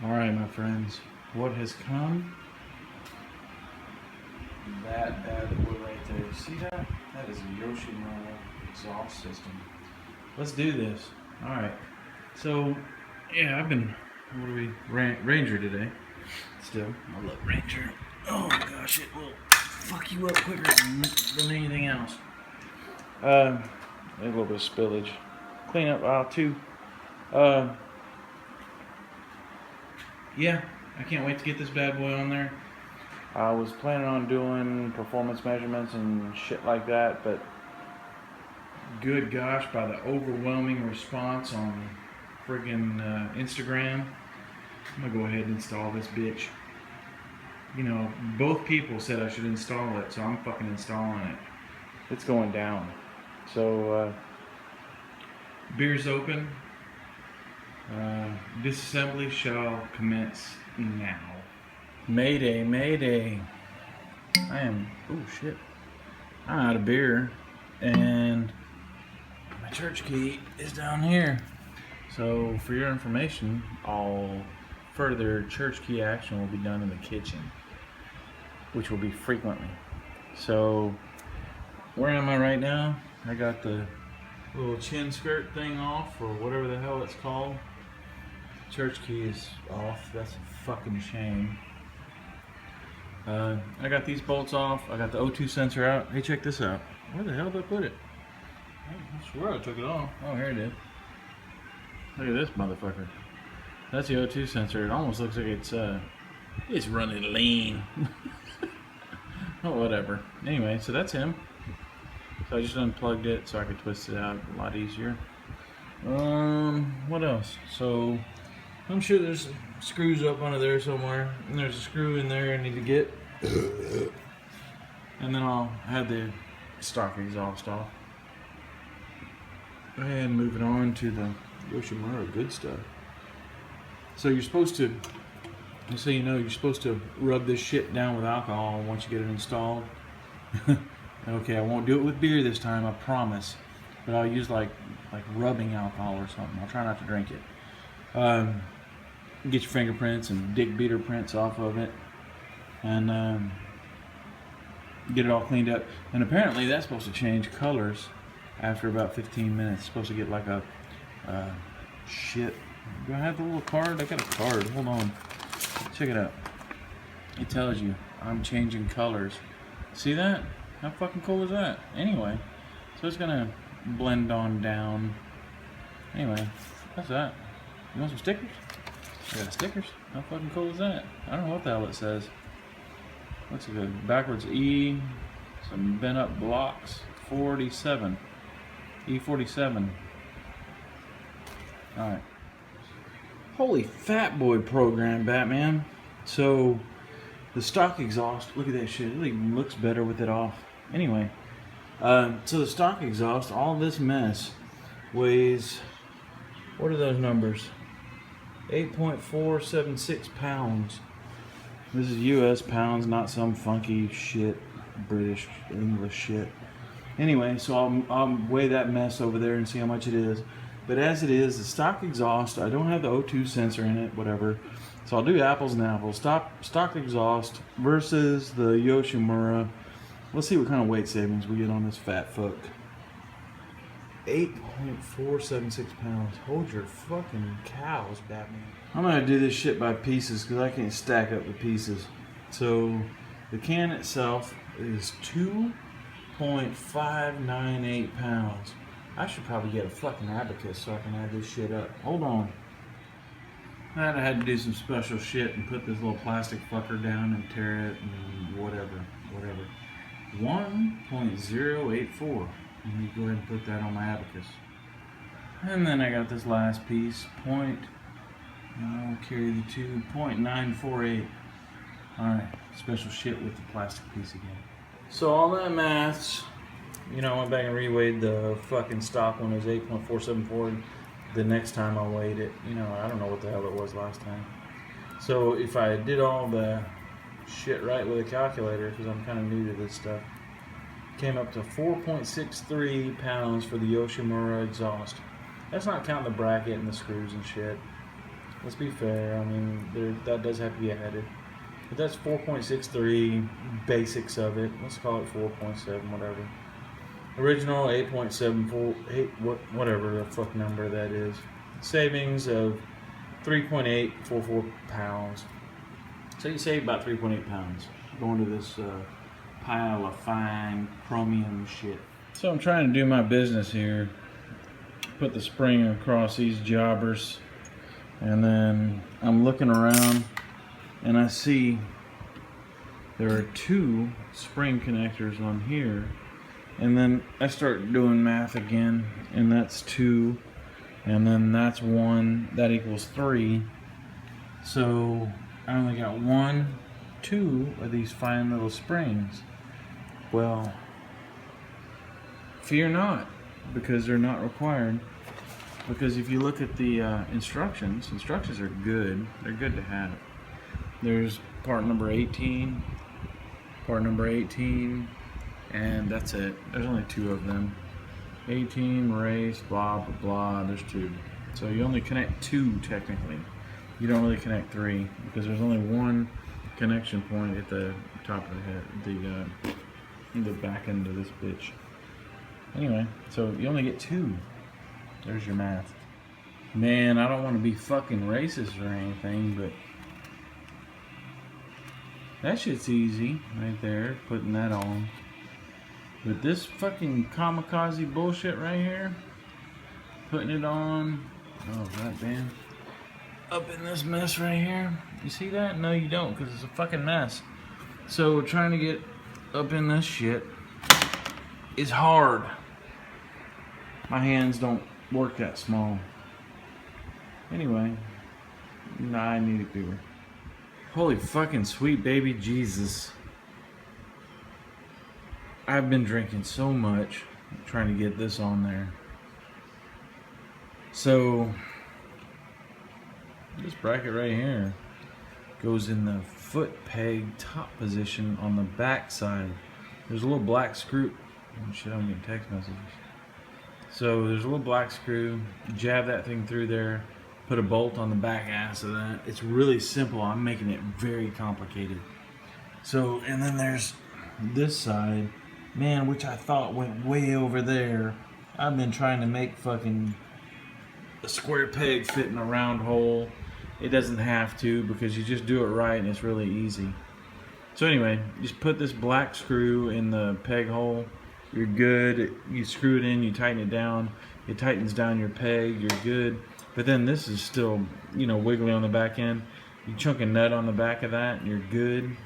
Alright, my friends, what has come? That bad boy right there. See that? That is a Yoshimura exhaust system. Let's do this. Alright. So, yeah, I've been, what are we, Ranger today. Still. I love Ranger. Oh my gosh, it will fuck you up quicker than anything else. A little bit of spillage. Clean up aisle 2. Yeah, I can't wait to get this bad boy on there. I was planning on doing performance measurements and shit like that, but good gosh, by the overwhelming response on friggin' Instagram, I'm gonna go ahead and install this bitch. You know, both people said I should install it, so I'm fucking installing it. It's going down. So, beer's open. Disassembly shall commence now. Mayday, mayday. I'm out of beer, and my church key is down here. So for your information, all further church key action will be done in the kitchen, which will be frequently. So where am I right now? I got the little chin skirt thing off, or whatever the hell it's called. Church key is off. That's a fucking shame. I got these bolts off. I got the O2 sensor out. Hey, check this out. Where the hell did I put it? I swear I took it off. Oh, here it is. Look at this motherfucker. That's the O2 sensor. It almost looks like it's running lean. Oh, whatever. Anyway, so that's him. So I just unplugged it so I could twist it out a lot easier. What else? So I'm sure there's screws up under there somewhere, and there's a screw in there I need to get. And then I'll have the stock exhaust off. And moving on to the Yoshimura good stuff. So you're supposed to, just so you know, you're supposed to rub this shit down with alcohol once you get it installed. Okay, I won't do it with beer this time, I promise. But I'll use like rubbing alcohol or something. I'll try not to drink it. Get your fingerprints and dick beater prints off of it, and get it all cleaned up. And apparently that's supposed to change colors after about 15 minutes. It's supposed to get like a shit. Do I have the little card? I got a card. Hold on. Check it out. It tells you I'm changing colors. See that? How fucking cool is that? Anyway, so it's gonna blend on down. Anyway, that's that. You want some stickers? I got stickers. How fucking cool is that? I don't know what the hell it says. What's it good? Backwards E, some bent up blocks, 47. E47. Alright. Holy fat boy program, Batman. So, the stock exhaust, look at that shit. It even looks better with it off. Anyway, so the stock exhaust, all this mess weighs, what are those numbers? 8.476 pounds. This is US pounds, not some funky shit, British, English shit. Anyway, so I'll weigh that mess over there and see how much it is. But as it is, the stock exhaust, I don't have the O2 sensor in it, whatever. So I'll do apples and apples. Stock exhaust versus the Yoshimura. Let's see what kind of weight savings we get on this fat fuck. 8.476 pounds. Hold your fucking cows, Batman. I'm gonna do this shit by pieces because I can't stack up the pieces. So the can itself is 2.598 pounds. I should probably get a fucking abacus so I can add this shit up. Hold on. I had to do some special shit and put this little plastic fucker down and tear it and whatever. 1.084. Let me go ahead and put that on my abacus. And then I got this last piece, I'll carry the 2.948. Alright, special shit with the plastic piece again. So all that maths, you know, I went back and reweighed the fucking stock one. It was 8.474. The next time I weighed it, you know, I don't know what the hell it was last time. So if I did all the shit right with a calculator, because I'm kind of new to this stuff, came up to 4.63 pounds for the Yoshimura exhaust. That's not counting the bracket and the screws and shit. let's be fair. I mean, that does have to be added. But that's 4.63 basics of it. Let's call it 4.7, whatever. Original 8.74, whatever the fuck number that is. Savings of 3.844 pounds. So you save about 3.8 pounds going to this pile of fine chromium shit. So I'm trying to do my business here. Put the spring across these jobbers, and then I'm looking around and I see there are 2 spring connectors on here, and then I start doing math again, and that's 2, and then that's 1, that equals 3. So I only got 1, 2 of these fine little springs. Well, fear not, because they're not required. Because if you look at the instructions are good. They're good to have. There's part number 18, and that's it. There's only 2 of them. 18, race, blah, blah, blah. There's 2. So you only connect 2 technically. You don't really connect 3 because there's only 1 connection point at the top of the head, the back end of this bitch. Anyway, so you only get 2. There's your math. Man, I don't want to be fucking racist or anything, but that shit's easy right there, putting that on. But this fucking kamikaze bullshit right here, putting it on, oh goddamn, up in this mess right here. You see that? No, you don't, because it's a fucking mess. So trying to get up in this shit is hard. My hands don't work that small. Anyway, nah, I need it bigger. Holy fucking sweet baby Jesus. I've been drinking so much trying to get this on there. So this bracket right here goes in the foot peg top position on the back side. There's a little black screw. Oh shit, I'm getting text messages. So there's a little black screw, jab that thing through there, put a bolt on the back ass of that. It's really simple. I'm making it very complicated. So, and then there's this side, man, which I thought went way over there. I've been trying to make fucking a square peg fit in a round hole. It doesn't have to, because you just do it right and it's really easy. So anyway, just put this black screw in the peg hole. You're good. You screw it in, you tighten it down, it tightens down your peg, you're good. But then this is still, you know, wiggly on the back end. You chunk a nut on the back of that and you're good.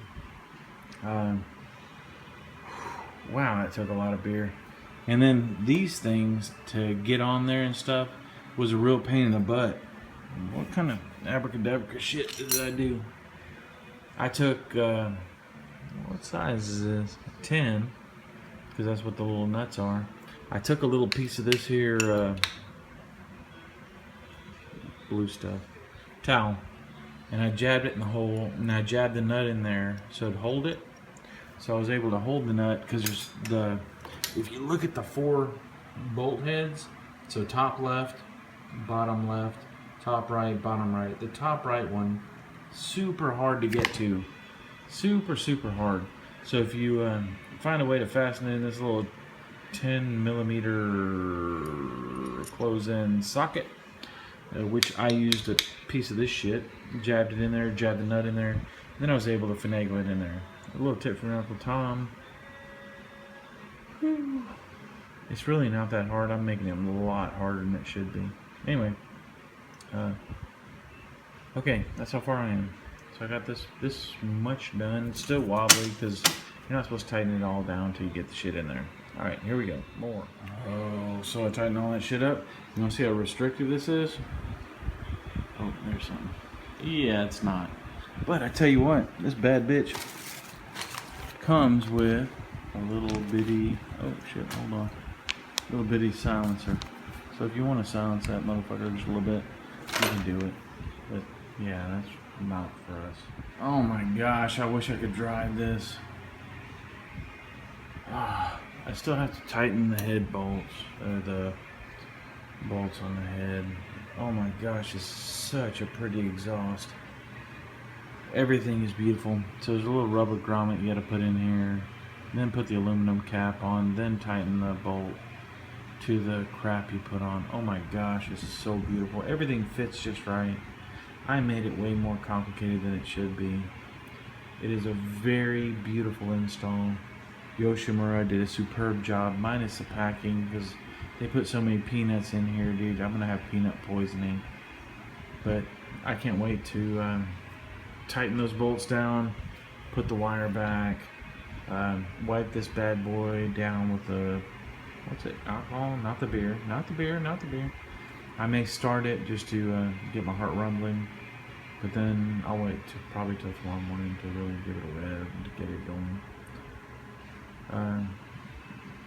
Wow, that took a lot of beer. And then these things to get on there and stuff was a real pain in the butt. What kind of abracadabra shit did I do? I took, what size is this? 10. Because that's what the little nuts are. I took a little piece of this here blue stuff, towel, and I jabbed it in the hole, and I jabbed the nut in there so it'd hold it. So I was able to hold the nut, because there's if you look at the 4 bolt heads, so top left, top right, bottom right. The top right one, super hard to get to, super hard. So if you find a way to fasten it in this little 10mm close-in socket, which I used a piece of this shit, jabbed it in there, jabbed the nut in there, and then I was able to finagle it in there. A little tip from Uncle Tom. It's really not that hard. I'm making it a lot harder than it should be. Anyway, okay, that's how far I am. So I got this much done. It's still wobbly because you're not supposed to tighten it all down until you get the shit in there. All right, here we go. More. Oh, so I tighten all that shit up. You want to see how restrictive this is? Oh, there's something. Yeah, it's not. But I tell you what, this bad bitch comes with a little bitty, oh shit, hold on. Little bitty silencer. So if you want to silence that motherfucker just a little bit, you can do it. But yeah, that's not for us. Oh my gosh, I wish I could drive this. I still have to tighten the head bolts, or the bolts on the head. Oh my gosh, it's such a pretty exhaust. Everything is beautiful. So there's a little rubber grommet you got to put in here, then put the aluminum cap on, then tighten the bolt to the crap you put on. Oh my gosh, this is so beautiful. Everything fits just right. I made it way more complicated than it should be. It is a very beautiful install. Yoshimura did a superb job, minus the packing, because they put so many peanuts in here, dude. I'm gonna have peanut poisoning. But I can't wait to tighten those bolts down, put the wire back, wipe this bad boy down with the, what's it, alcohol? Not the beer, not the beer, not the beer. I may start it just to get my heart rumbling, but then I'll wait probably till tomorrow morning to really give it a rev and to get it going.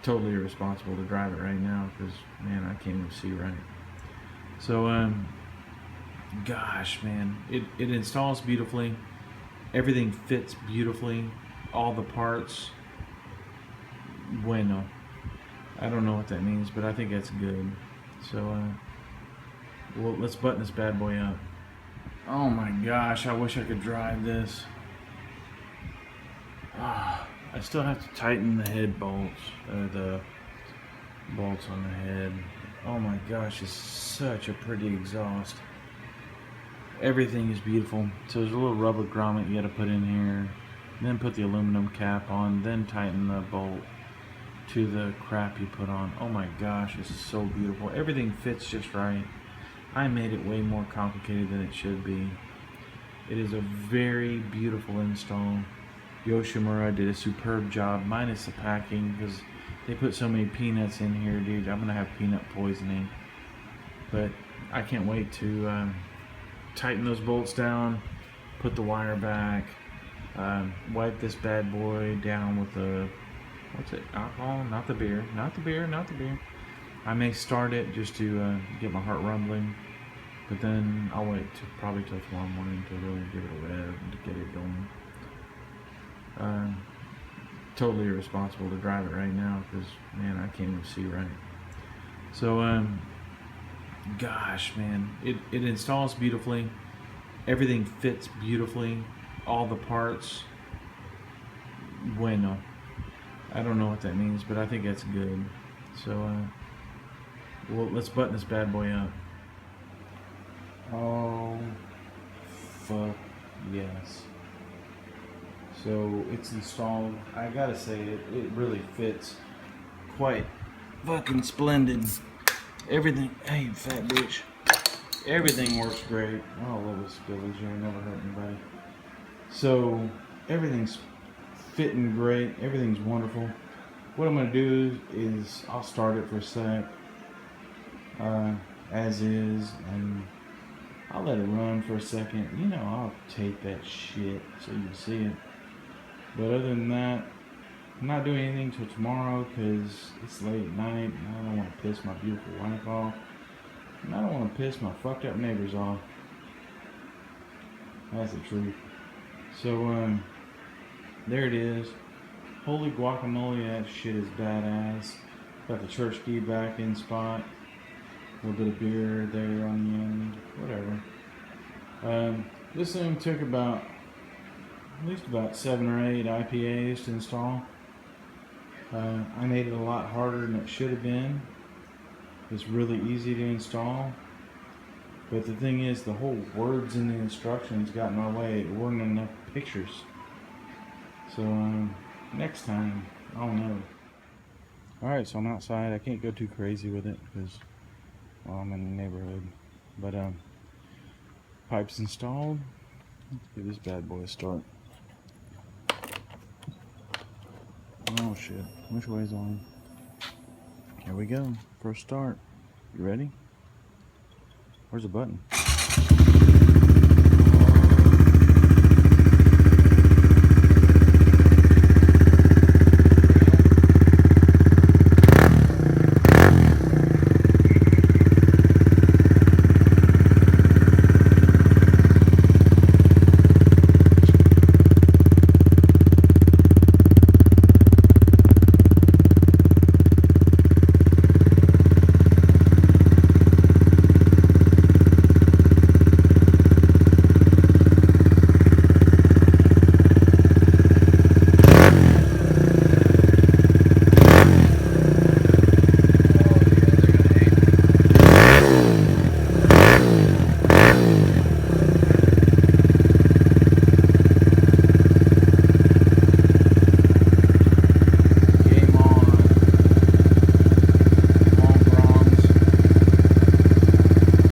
Totally irresponsible to drive it right now because, man, I can't even see right. So, gosh, man, it installs beautifully. Everything fits beautifully. All the parts, bueno. I don't know what that means, but I think that's good. So, well, let's button this bad boy up. Oh my gosh, I wish I could drive this. I still have to tighten the head bolts, the bolts on the head. Oh my gosh, it's such a pretty exhaust. Everything is beautiful. So there's a little rubber grommet you got to put in here, then put the aluminum cap on, then tighten the bolt to the crap you put on. Oh my gosh, this is so beautiful. Everything fits just right. I made it way more complicated than it should be. It is a very beautiful install. Yoshimura did a superb job, minus the packing, because they put so many peanuts in here, dude. I'm gonna have peanut poisoning. But I can't wait to tighten those bolts down, put the wire back, wipe this bad boy down with the, what's it, alcohol? Not the beer, not the beer, not the beer. I may start it just to get my heart rumbling, but then I'll wait probably till tomorrow morning to really give it a rev and to get it going. Totally irresponsible to drive it right now because, man, I can't even see right. So, gosh, man, it installs beautifully. Everything fits beautifully. All the parts, bueno. I don't know what that means, but I think that's good. So, well, let's button this bad boy up. Oh, fuck yes. So it's installed. I gotta say, it really fits quite fucking splendid. Everything, hey, fat bitch. Everything works great. Oh, little spillage here, never hurt anybody. So everything's fitting great. Everything's wonderful. What I'm gonna do is I'll start it for a sec, as is, and I'll let it run for a second. You know, I'll tape that shit so you can see it. But other than that, I'm not doing anything till tomorrow because it's late at night and I don't want to piss my beautiful wife off. And I don't want to piss my fucked up neighbors off. That's the truth. So, there it is. Holy guacamole, that shit is badass. Got the church key back in spot. A little bit of beer there on the end. Whatever. This thing took about at least about 7 or 8 IPAs to install. I made it a lot harder than it should have been. It's really easy to install, but the thing is, the whole words in the instructions got in my way. There weren't enough pictures. So next time, I'll know. Alright, so I'm outside. I can't go too crazy with it because, well, I'm in the neighborhood. But pipes installed. Let's give this bad boy a start. Oh shit, which way's on? Here we go, first start. You ready? Where's the button?